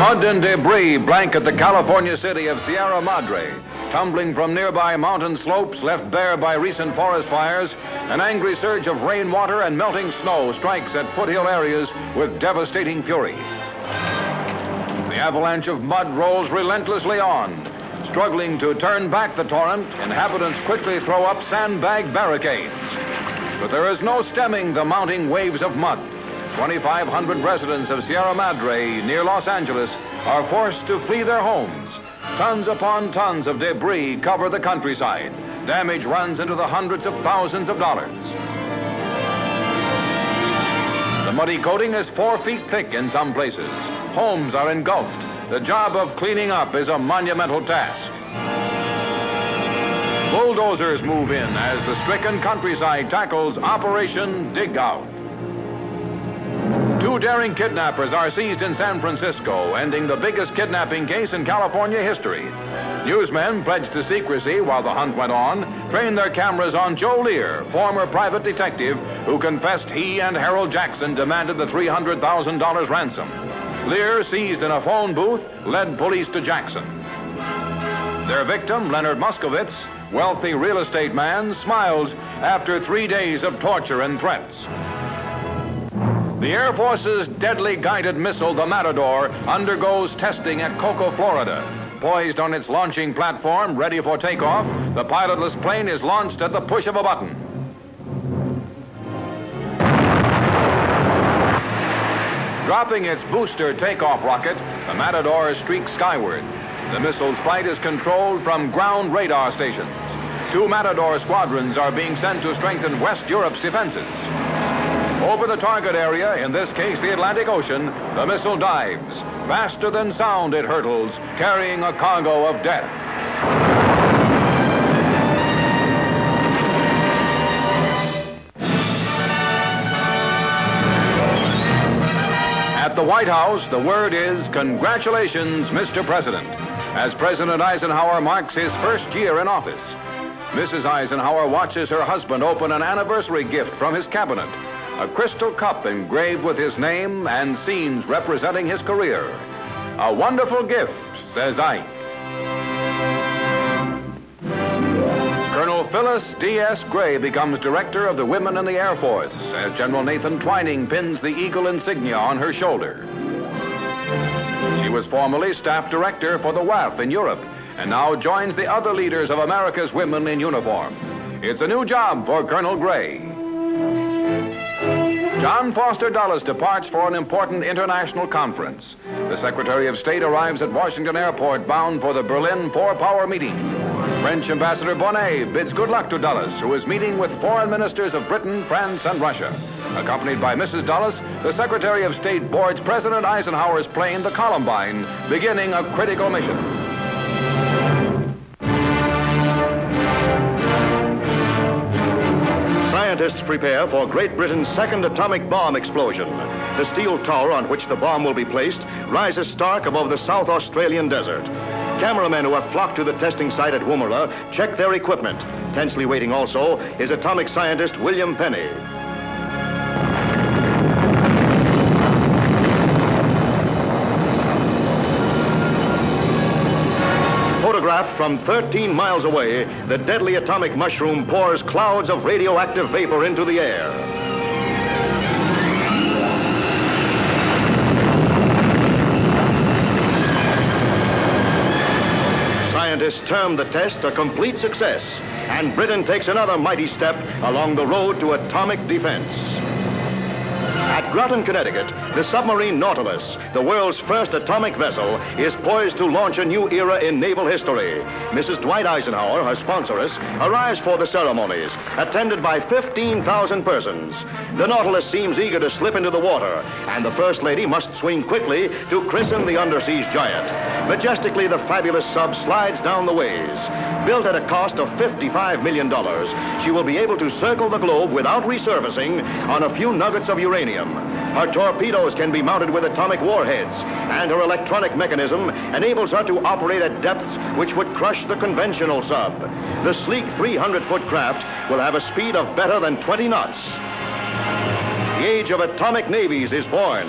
Mud and debris blanket the California city of Sierra Madre. Tumbling from nearby mountain slopes left bare by recent forest fires, an angry surge of rainwater and melting snow strikes at foothill areas with devastating fury. The avalanche of mud rolls relentlessly on. Struggling to turn back the torrent, inhabitants quickly throw up sandbag barricades. But there is no stemming the mounting waves of mud. 2,500 residents of Sierra Madre, near Los Angeles, are forced to flee their homes. Tons upon tons of debris cover the countryside. Damage runs into the hundreds of thousands of dollars. The muddy coating is 4 feet thick in some places. Homes are engulfed. The job of cleaning up is a monumental task. Bulldozers move in as the stricken countryside tackles Operation Dig Out. 2 daring kidnappers are seized in San Francisco, ending the biggest kidnapping case in California history. Newsmen, pledged to secrecy while the hunt went on, trained their cameras on Joe Lear, former private detective who confessed he and Harold Jackson demanded the $300,000 ransom. Lear, seized in a phone booth, led police to Jackson. Their victim, Leonard Muskovitz, wealthy real estate man, smiles after 3 days of torture and threats. The Air Force's deadly guided missile, the Matador, undergoes testing at Cocoa, Florida. Poised on its launching platform, ready for takeoff, the pilotless plane is launched at the push of a button. Dropping its booster takeoff rocket, the Matador streaks skyward. The missile's flight is controlled from ground radar stations. 2 Matador squadrons are being sent to strengthen West Europe's defenses. Over the target area, in this case the Atlantic Ocean, the missile dives. Faster than sound it hurtles, carrying a cargo of death. At the White House, the word is, congratulations, Mr. President, as President Eisenhower marks his first year in office. Mrs. Eisenhower watches her husband open an anniversary gift from his cabinet, a crystal cup engraved with his name and scenes representing his career. A wonderful gift, says Ike. Colonel Phyllis D.S. Gray becomes director of the Women in the Air Force as General Nathan Twining pins the Eagle insignia on her shoulder. She was formerly staff director for the WAF in Europe and now joins the other leaders of America's women in uniform. It's a new job for Colonel Gray. John Foster Dulles departs for an important international conference. The Secretary of State arrives at Washington Airport bound for the Berlin 4-Power meeting. French Ambassador Bonnet bids good luck to Dulles, who is meeting with foreign ministers of Britain, France, and Russia. Accompanied by Mrs. Dulles, the Secretary of State boards President Eisenhower's plane, the Columbine, beginning a critical mission. Scientists prepare for Great Britain's second atomic bomb explosion. The steel tower on which the bomb will be placed rises stark above the South Australian desert. Cameramen who have flocked to the testing site at Woomera check their equipment. Tensely waiting also is atomic scientist William Penny. Photographed from 13 miles away, the deadly atomic mushroom pours clouds of radioactive vapor into the air. Scientists term the test a complete success, and Britain takes another mighty step along the road to atomic defense. At Groton, Connecticut, the submarine Nautilus, the world's first atomic vessel, is poised to launch a new era in naval history. Mrs. Dwight Eisenhower, her sponsoress, arrives for the ceremonies, attended by 15,000 persons. The Nautilus seems eager to slip into the water, and the First Lady must swing quickly to christen the underseas giant. Majestically, the fabulous sub slides down the ways. Built at a cost of $55 million, she will be able to circle the globe without resurfacing on a few nuggets of uranium. Her torpedoes can be mounted with atomic warheads, and her electronic mechanism enables her to operate at depths which would crush the conventional sub. The sleek 300-foot craft will have a speed of better than 20 knots. The age of atomic navies is born.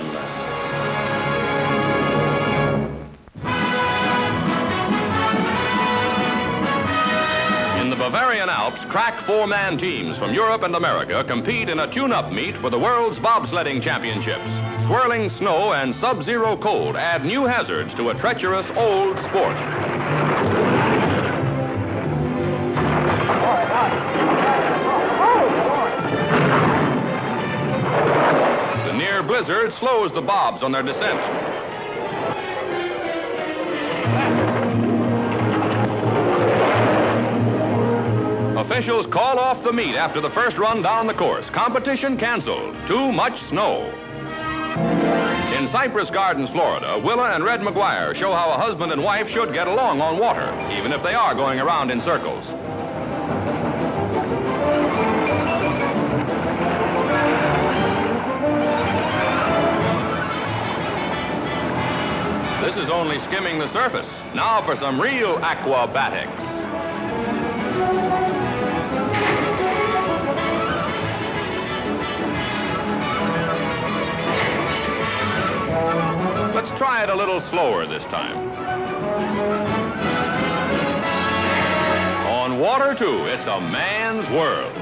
Bavarian Alps, crack four-man teams from Europe and America compete in a tune-up meet for the world's bobsledding championships. Swirling snow and sub-zero cold add new hazards to a treacherous old sport. The near blizzard slows the bobs on their descent. Officials call off the meet after the first run down the course. Competition canceled. Too much snow. In Cypress Gardens, Florida, Willa and Red McGuire show how a husband and wife should get along on water, even if they are going around in circles. This is only skimming the surface. Now for some real aquabatics. Let's try it a little slower this time. On water, too, it's a man's world.